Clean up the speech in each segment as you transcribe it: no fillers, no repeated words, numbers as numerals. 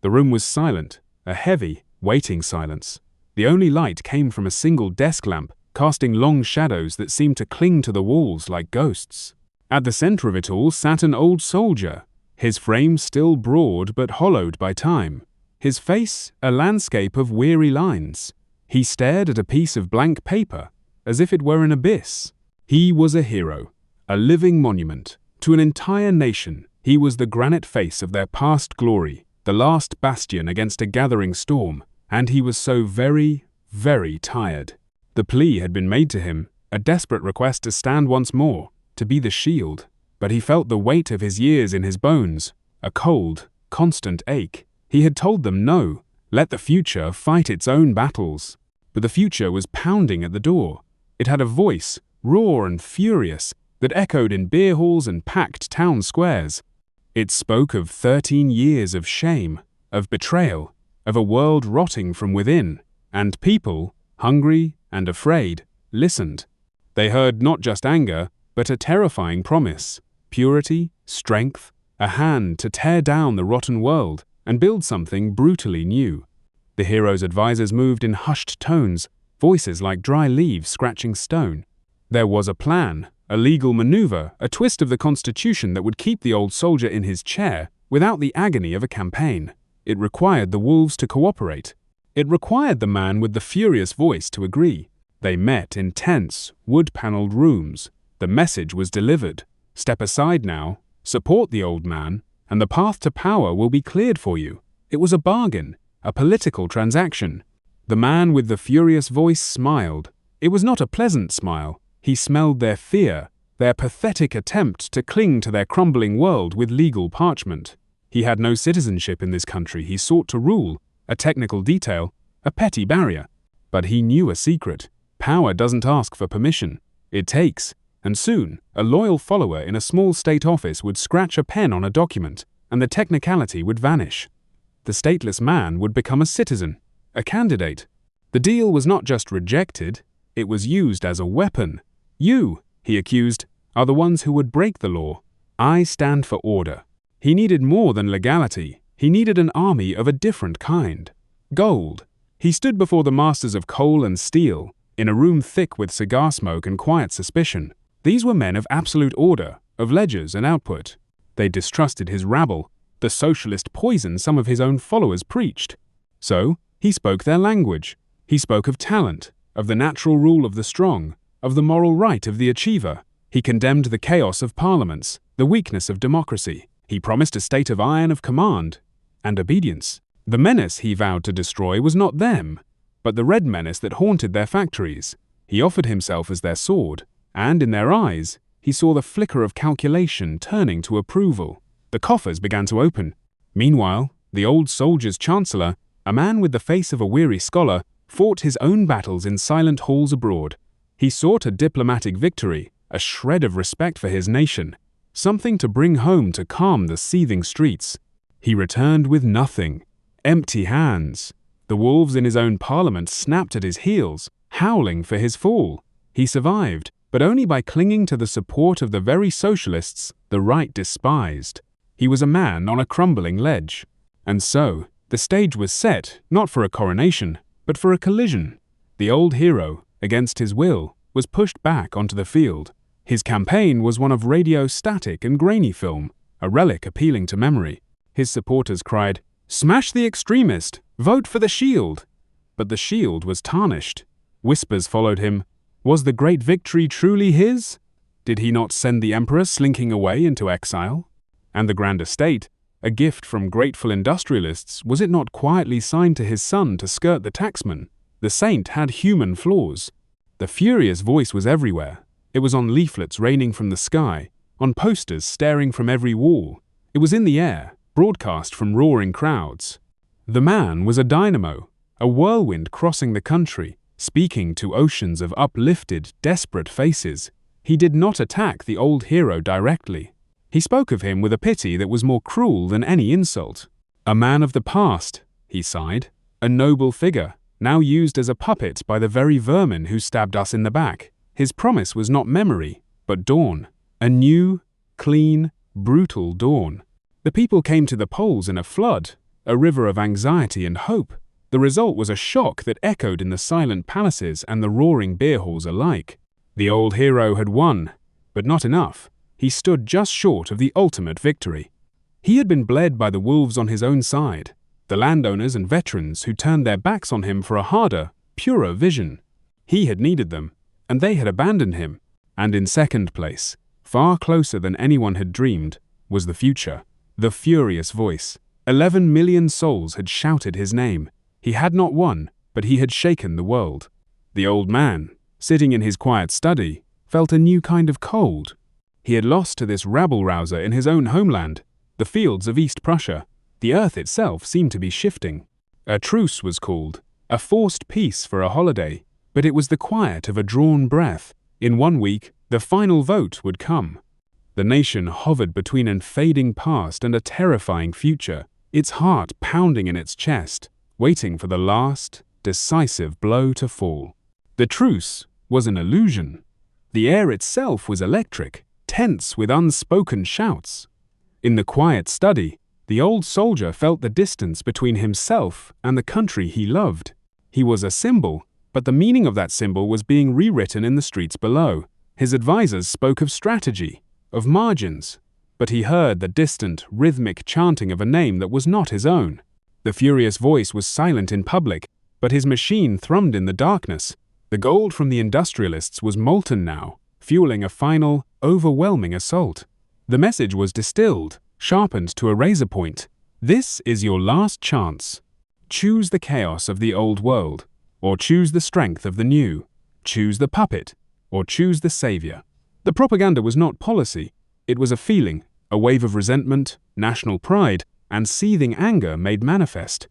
The room was silent, a heavy, waiting silence. The only light came from a single desk lamp, casting long shadows that seemed to cling to the walls like ghosts. At the center of it all sat an old soldier, his frame still broad but hollowed by time, his face a landscape of weary lines. He stared at a piece of blank paper, as if it were an abyss. He was a hero, a living monument. To an entire nation, he was the granite face of their past glory, the last bastion against a gathering storm, and he was so very, very tired. The plea had been made to him, a desperate request to stand once more, to be the shield, but he felt the weight of his years in his bones, a cold, constant ache. He had told them no, let the future fight its own battles. But the future was pounding at the door. It had a voice, raw and furious, that echoed in beer halls and packed town squares. It spoke of 13 years of shame, of betrayal, of a world rotting from within, and people, hungry and afraid, listened. They heard not just anger, but a terrifying promise, purity, strength, a hand to tear down the rotten world and build something brutally new. The hero's advisors moved in hushed tones, voices like dry leaves scratching stone. There was a plan, a legal maneuver, a twist of the Constitution that would keep the old soldier in his chair without the agony of a campaign. It required the wolves to cooperate. It required the man with the furious voice to agree. They met in tense, wood-paneled rooms. The message was delivered. Step aside now, support the old man, and the path to power will be cleared for you. It was a bargain, a political transaction. The man with the furious voice smiled. It was not a pleasant smile. He smelled their fear, their pathetic attempt to cling to their crumbling world with legal parchment. He had no citizenship in this country he sought to rule, a technical detail, a petty barrier. But he knew a secret. Power doesn't ask for permission. It takes. And soon, a loyal follower in a small state office would scratch a pen on a document, and the technicality would vanish. The stateless man would become a citizen, a candidate. The deal was not just rejected, it was used as a weapon. You, he accused, are the ones who would break the law. I stand for order. He needed more than legality. He needed an army of a different kind. Gold. He stood before the masters of coal and steel, in a room thick with cigar smoke and quiet suspicion. These were men of absolute order, of ledgers and output. They distrusted his rabble, the socialist poison some of his own followers preached. So, he spoke their language. He spoke of talent, of the natural rule of the strong, of the moral right of the achiever. He condemned the chaos of parliaments, the weakness of democracy. He promised a state of iron of command and obedience. The menace he vowed to destroy was not them, but the red menace that haunted their factories. He offered himself as their sword, and in their eyes, he saw the flicker of calculation turning to approval. The coffers began to open. Meanwhile, the old soldier's chancellor, a man with the face of a weary scholar, fought his own battles in silent halls abroad. He sought a diplomatic victory, a shred of respect for his nation, something to bring home to calm the seething streets. He returned with nothing, empty hands. The wolves in his own parliament snapped at his heels, howling for his fall. He survived, but only by clinging to the support of the very socialists the right despised. He was a man on a crumbling ledge. And so, the stage was set, not for a coronation, but for a collision. The old hero, against his will, was pushed back onto the field. His campaign was one of radio-static and grainy film, a relic appealing to memory. His supporters cried, "Smash the extremist! Vote for the shield!" But the shield was tarnished. Whispers followed him. Was the great victory truly his? Did he not send the emperor slinking away into exile? And the grand estate, a gift from grateful industrialists, was it not quietly signed to his son to skirt the taxman? The saint had human flaws. The furious voice was everywhere. It was on leaflets raining from the sky, on posters staring from every wall. It was in the air, broadcast from roaring crowds. The man was a dynamo, a whirlwind crossing the country, speaking to oceans of uplifted, desperate faces. He did not attack the old hero directly. He spoke of him with a pity that was more cruel than any insult. A man of the past, he sighed, a noble figure, now used as a puppet by the very vermin who stabbed us in the back. His promise was not memory, but dawn. A new, clean, brutal dawn. The people came to the polls in a flood a river of anxiety and hope. The result was a shock that echoed in the silent palaces and the roaring beer halls alike. The old hero had won, but not enough. He stood just short of the ultimate victory. He had been bled by the wolves on his own side, the landowners and veterans who turned their backs on him for a harder, purer vision. He had needed them, and they had abandoned him. And in second place, far closer than anyone had dreamed, was the future, the furious voice. 11 million souls had shouted his name. He had not won, but he had shaken the world. The old man, sitting in his quiet study, felt a new kind of cold. He had lost to this rabble-rouser in his own homeland, the fields of East Prussia. The earth itself seemed to be shifting. A truce was called, a forced peace for a holiday, but it was the quiet of a drawn breath. In 1 week, the final vote would come. The nation hovered between a fading past and a terrifying future, its heart pounding in its chest, waiting for the last, decisive blow to fall. The truce was an illusion. The air itself was electric, tense with unspoken shouts. In the quiet study, the old soldier felt the distance between himself and the country he loved. He was a symbol, but the meaning of that symbol was being rewritten in the streets below. His advisors spoke of strategy, of margins, but he heard the distant, rhythmic chanting of a name that was not his own. The furious voice was silent in public, but his machine thrummed in the darkness. The gold from the industrialists was molten now, fueling a final, overwhelming assault. The message was distilled, sharpened to a razor point. This is your last chance. Choose the chaos of the old world, or choose the strength of the new. Choose the puppet, or choose the savior. The propaganda was not policy. It was a feeling, a wave of resentment, national pride, and seething anger made manifest.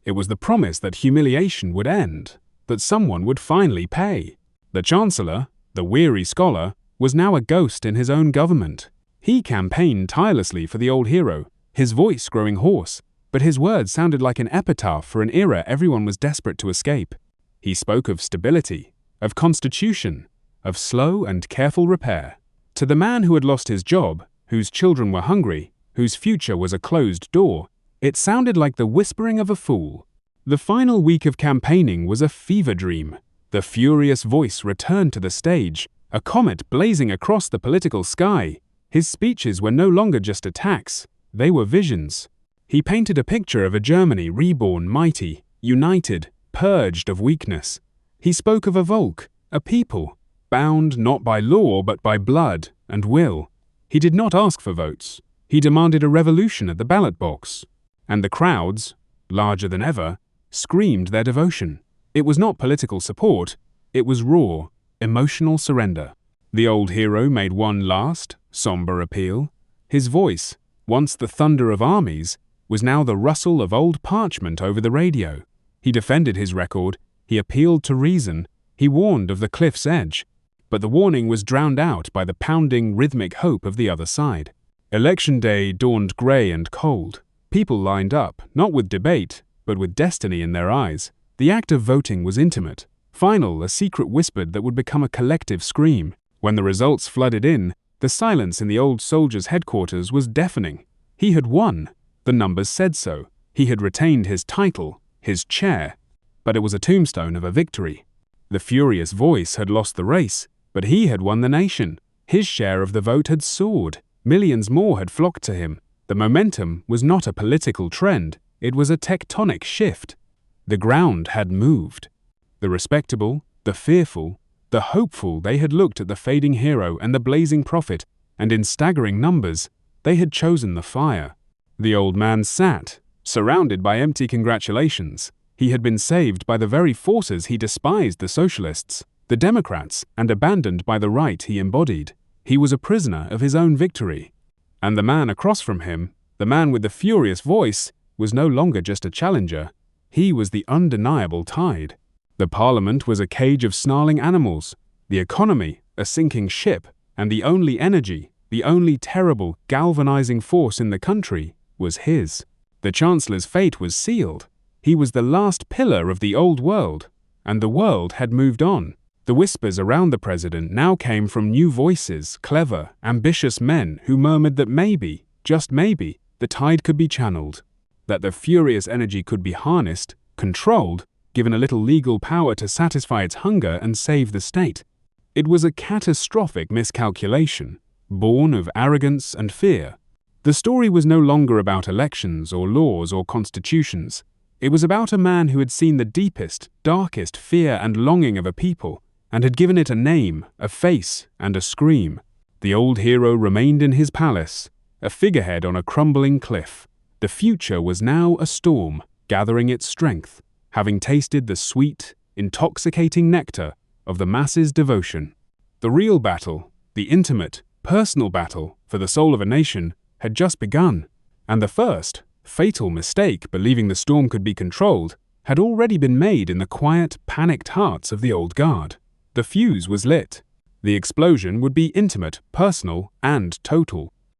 It was the promise that humiliation would end, that someone would finally pay. The Chancellor, the weary scholar, was now a ghost in his own government. He campaigned tirelessly for the old hero, his voice growing hoarse, but his words sounded like an epitaph for an era everyone was desperate to escape. He spoke of stability, of constitution, of slow and careful repair. To the man who had lost his job, whose children were hungry, whose future was a closed door, it sounded like the whispering of a fool. The final week of campaigning was a fever dream. The furious voice returned to the stage, a comet blazing across the political sky. His speeches were no longer just attacks, they were visions. He painted a picture of a Germany reborn mighty, united, purged of weakness. He spoke of a Volk, a people, bound not by law but by blood and will. He did not ask for votes. He demanded a revolution at the ballot box. And the crowds, larger than ever, screamed their devotion. It was not political support, it was raw, emotional surrender. The old hero made one last, somber appeal. His voice, once the thunder of armies, was now the rustle of old parchment over the radio. He defended his record, he appealed to reason, he warned of the cliff's edge. But the warning was drowned out by the pounding, rhythmic hope of the other side. Election day dawned grey and cold. People lined up, not with debate, but with destiny in their eyes. The act of voting was intimate, final, a secret whispered that would become a collective scream. When the results flooded in, the silence in the old soldier's headquarters was deafening. He had won. The numbers said so. He had retained his title, his chair. But it was a tombstone of a victory. The furious voice had lost the race, but he had won the nation. His share of the vote had soared. Millions more had flocked to him. The momentum was not a political trend, it was a tectonic shift. The ground had moved. The respectable, the fearful, the hopeful, they had looked at the fading hero and the blazing prophet, and in staggering numbers, they had chosen the fire. The old man sat, surrounded by empty congratulations. He had been saved by the very forces he despised, the socialists, the Democrats, and abandoned by the right he embodied. He was a prisoner of his own victory. And the man across from him, the man with the furious voice, was no longer just a challenger. He was the undeniable tide. The parliament was a cage of snarling animals, the economy a sinking ship, and the only energy, the only terrible, galvanizing force in the country was his. The Chancellor's fate was sealed. He was the last pillar of the old world, and the world had moved on. The whispers around the president now came from new voices, clever, ambitious men who murmured that maybe, just maybe, the tide could be channeled. that the furious energy could be harnessed, controlled, given a little legal power to satisfy its hunger and save the state. It was a catastrophic miscalculation, born of arrogance and fear. The story was no longer about elections or laws or constitutions. It was about a man who had seen the deepest, darkest fear and longing of a people, and had given it a name, a face, and a scream. The old hero remained in his palace, a figurehead on a crumbling cliff. The future was now a storm, gathering its strength, having tasted the sweet, intoxicating nectar of the masses' devotion. The real battle, the intimate, personal battle for the soul of a nation, had just begun, and the first, fatal mistake, believing the storm could be controlled, had already been made in the quiet, panicked hearts of the old guard. The fuse was lit. The explosion would be intimate, personal, and total.